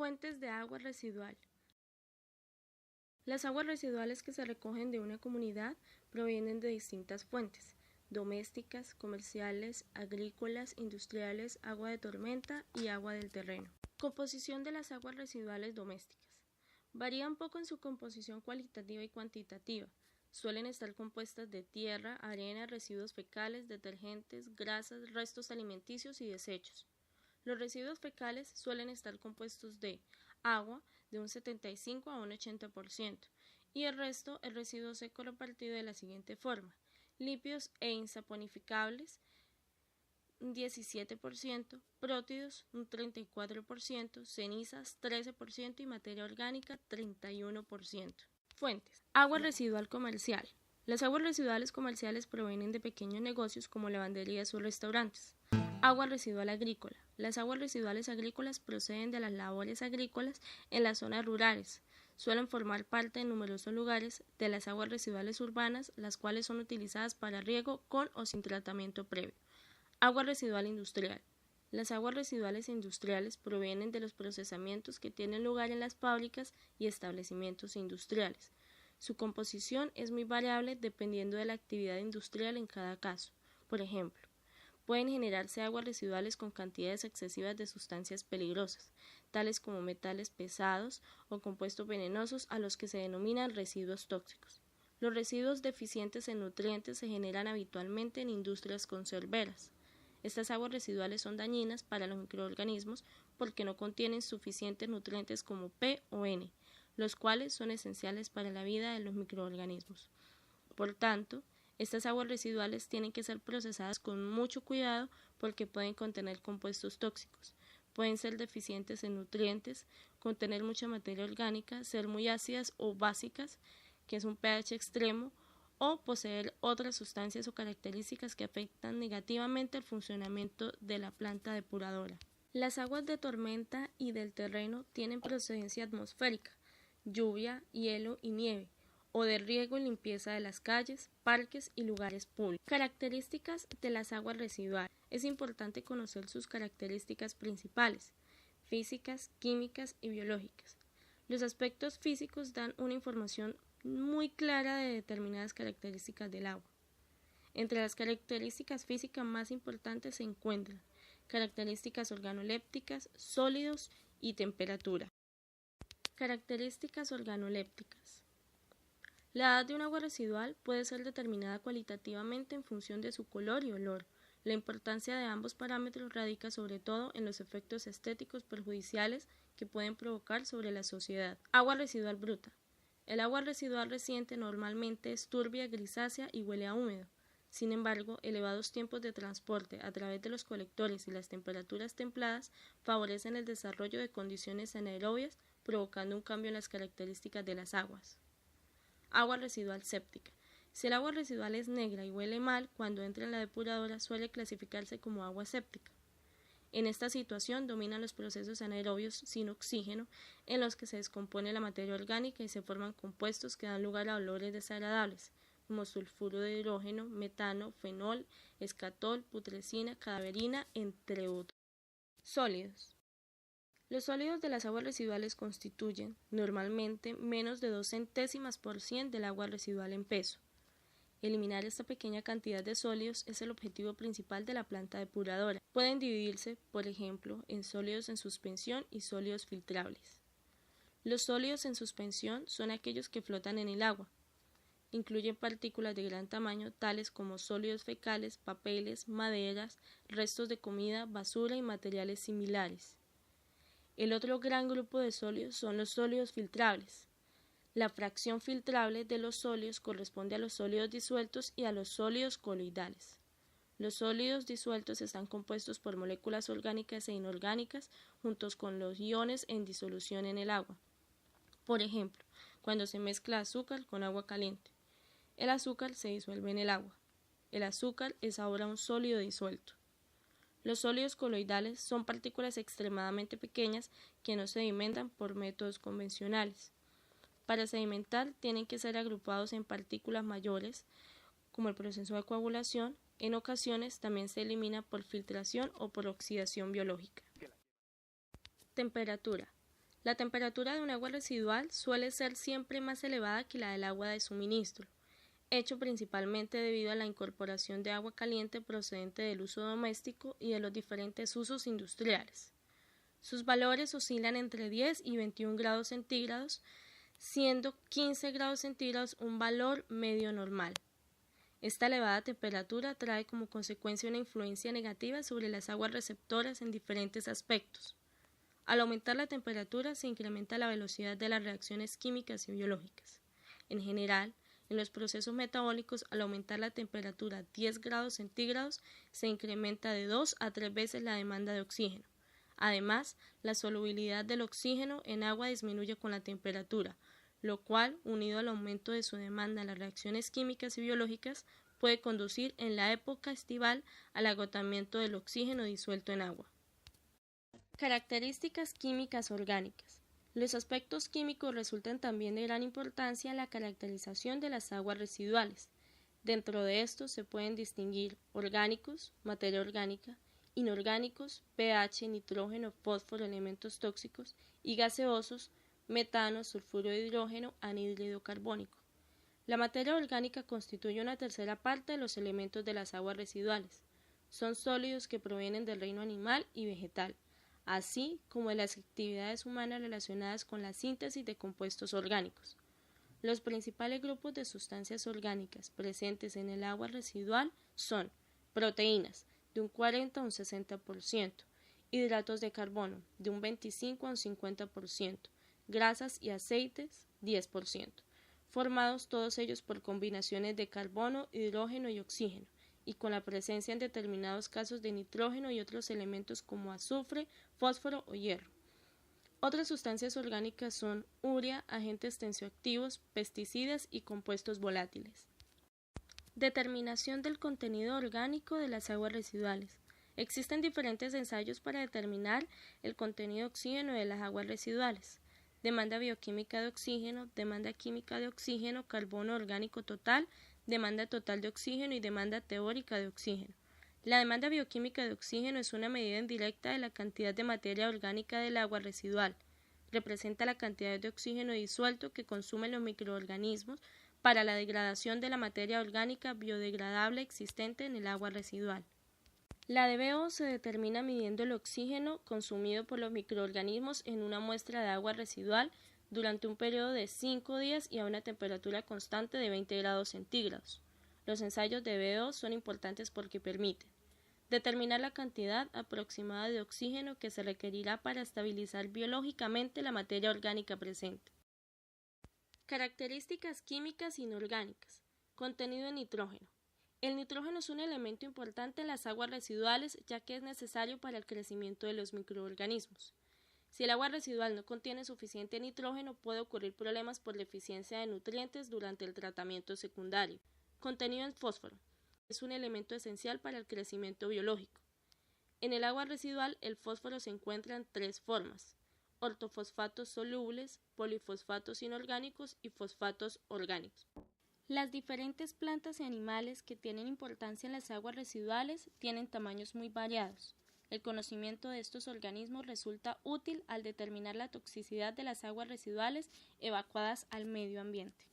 Fuentes de agua residual. Las aguas residuales que se recogen de una comunidad provienen de distintas fuentes: domésticas, comerciales, agrícolas, industriales, agua de tormenta y agua del terreno. Composición de las aguas residuales domésticas. Varía un poco en su composición cualitativa y cuantitativa. Suelen estar compuestas de tierra, arena, residuos fecales, detergentes, grasas, restos alimenticios y desechos. Los residuos fecales suelen estar compuestos de agua de un 75 a un 80% y el resto el residuo seco repartido de la siguiente forma: lípidos e insaponificables un 17%, prótidos un 34%, cenizas 13% y materia orgánica 31%. Fuentes. Agua residual comercial. Las aguas residuales comerciales provienen de pequeños negocios como lavanderías o restaurantes. Agua residual agrícola. Las aguas residuales agrícolas proceden de las labores agrícolas en las zonas rurales. Suelen formar parte en numerosos lugares de las aguas residuales urbanas, las cuales son utilizadas para riego con o sin tratamiento previo. Agua residual industrial. Las aguas residuales industriales provienen de los procesamientos que tienen lugar en las fábricas y establecimientos industriales. Su composición es muy variable dependiendo de la actividad industrial en cada caso. Por ejemplo, pueden generarse aguas residuales con cantidades excesivas de sustancias peligrosas, tales como metales pesados o compuestos venenosos, a los que se denominan residuos tóxicos. Los residuos deficientes en nutrientes se generan habitualmente en industrias conserveras. Estas aguas residuales son dañinas para los microorganismos porque no contienen suficientes nutrientes como P o N, los cuales son esenciales para la vida de los microorganismos. Por tanto, estas aguas residuales tienen que ser procesadas con mucho cuidado porque pueden contener compuestos tóxicos, pueden ser deficientes en nutrientes, contener mucha materia orgánica, ser muy ácidas o básicas, que es un pH extremo, o poseer otras sustancias o características que afectan negativamente el funcionamiento de la planta depuradora. Las aguas de tormenta y del terreno tienen procedencia atmosférica, lluvia, hielo y nieve, o de riego y limpieza de las calles, parques y lugares públicos. Características de las aguas residuales. Es importante conocer sus características principales, físicas, químicas y biológicas. Los aspectos físicos dan una información muy clara de determinadas características del agua. Entre las características físicas más importantes se encuentran características organolépticas, sólidos y temperatura. Características organolépticas. La edad de un agua residual puede ser determinada cualitativamente en función de su color y olor. La importancia de ambos parámetros radica sobre todo en los efectos estéticos perjudiciales que pueden provocar sobre la sociedad. Agua residual bruta. El agua residual reciente normalmente es turbia, grisácea y huele a húmedo. Sin embargo, elevados tiempos de transporte a través de los colectores y las temperaturas templadas favorecen el desarrollo de condiciones anaerobias, provocando un cambio en las características de las aguas. Agua residual séptica. Si el agua residual es negra y huele mal, cuando entra en la depuradora suele clasificarse como agua séptica. En esta situación dominan los procesos anaerobios sin oxígeno, en los que se descompone la materia orgánica y se forman compuestos que dan lugar a olores desagradables, como sulfuro de hidrógeno, metano, fenol, escatol, putrescina, cadaverina, entre otros. Sólidos. Los sólidos de las aguas residuales constituyen, normalmente, menos de 0,2% del agua residual en peso. Eliminar esta pequeña cantidad de sólidos es el objetivo principal de la planta depuradora. Pueden dividirse, por ejemplo, en sólidos en suspensión y sólidos filtrables. Los sólidos en suspensión son aquellos que flotan en el agua. Incluyen partículas de gran tamaño, tales como sólidos fecales, papeles, maderas, restos de comida, basura y materiales similares. El otro gran grupo de sólidos son los sólidos filtrables. La fracción filtrable de los sólidos corresponde a los sólidos disueltos y a los sólidos coloidales. Los sólidos disueltos están compuestos por moléculas orgánicas e inorgánicas juntos con los iones en disolución en el agua. Por ejemplo, cuando se mezcla azúcar con agua caliente, el azúcar se disuelve en el agua. El azúcar es ahora un sólido disuelto. Los sólidos coloidales son partículas extremadamente pequeñas que no sedimentan por métodos convencionales. Para sedimentar tienen que ser agrupados en partículas mayores, como el proceso de coagulación. En ocasiones también se elimina por filtración o por oxidación biológica. Temperatura. La temperatura de un agua residual suele ser siempre más elevada que la del agua de suministro, hecho principalmente debido a la incorporación de agua caliente procedente del uso doméstico y de los diferentes usos industriales. Sus valores oscilan entre 10 y 21 grados centígrados, siendo 15 grados centígrados un valor medio normal. Esta elevada temperatura trae como consecuencia una influencia negativa sobre las aguas receptoras en diferentes aspectos. Al aumentar la temperatura se incrementa la velocidad de las reacciones químicas y biológicas. En general, en los procesos metabólicos, al aumentar la temperatura 10 grados centígrados, se incrementa de 2 a 3 veces la demanda de oxígeno. Además, la solubilidad del oxígeno en agua disminuye con la temperatura, lo cual, unido al aumento de su demanda en las reacciones químicas y biológicas, puede conducir en la época estival al agotamiento del oxígeno disuelto en agua. Características químicas orgánicas. Los aspectos químicos resultan también de gran importancia en la caracterización de las aguas residuales. Dentro de estos se pueden distinguir orgánicos, materia orgánica, inorgánicos, pH, nitrógeno, fósforo, elementos tóxicos, y gaseosos, metano, sulfuro de hidrógeno, anhídrido carbónico. La materia orgánica constituye una tercera parte de los elementos de las aguas residuales. Son sólidos que provienen del reino animal y vegetal, así como de las actividades humanas relacionadas con la síntesis de compuestos orgánicos. Los principales grupos de sustancias orgánicas presentes en el agua residual son proteínas, de un 40 a un 60%, hidratos de carbono, de un 25 a un 50%, grasas y aceites, 10%, formados todos ellos por combinaciones de carbono, hidrógeno y oxígeno, y con la presencia en determinados casos de nitrógeno y otros elementos como azufre, fósforo o hierro. Otras sustancias orgánicas son urea, agentes tensioactivos, pesticidas y compuestos volátiles. Determinación del contenido orgánico de las aguas residuales. Existen diferentes ensayos para determinar el contenido de oxígeno de las aguas residuales. Demanda bioquímica de oxígeno, demanda química de oxígeno, carbono orgánico total, demanda total de oxígeno y demanda teórica de oxígeno. La demanda bioquímica de oxígeno es una medida indirecta de la cantidad de materia orgánica del agua residual. Representa la cantidad de oxígeno disuelto que consumen los microorganismos para la degradación de la materia orgánica biodegradable existente en el agua residual. La DBO se determina midiendo el oxígeno consumido por los microorganismos en una muestra de agua residual durante un periodo de 5 días y a una temperatura constante de 20 grados centígrados. Los ensayos de DBO son importantes porque permiten determinar la cantidad aproximada de oxígeno que se requerirá para estabilizar biológicamente la materia orgánica presente. Características químicas inorgánicas. Contenido de nitrógeno. El nitrógeno es un elemento importante en las aguas residuales ya que es necesario para el crecimiento de los microorganismos. Si el agua residual no contiene suficiente nitrógeno, puede ocurrir problemas por deficiencia de nutrientes durante el tratamiento secundario. Contenido en fósforo. Es un elemento esencial para el crecimiento biológico. En el agua residual, el fósforo se encuentra en 3 formas: ortofosfatos solubles, polifosfatos inorgánicos y fosfatos orgánicos. Las diferentes plantas y animales que tienen importancia en las aguas residuales tienen tamaños muy variados. El conocimiento de estos organismos resulta útil al determinar la toxicidad de las aguas residuales evacuadas al medio ambiente.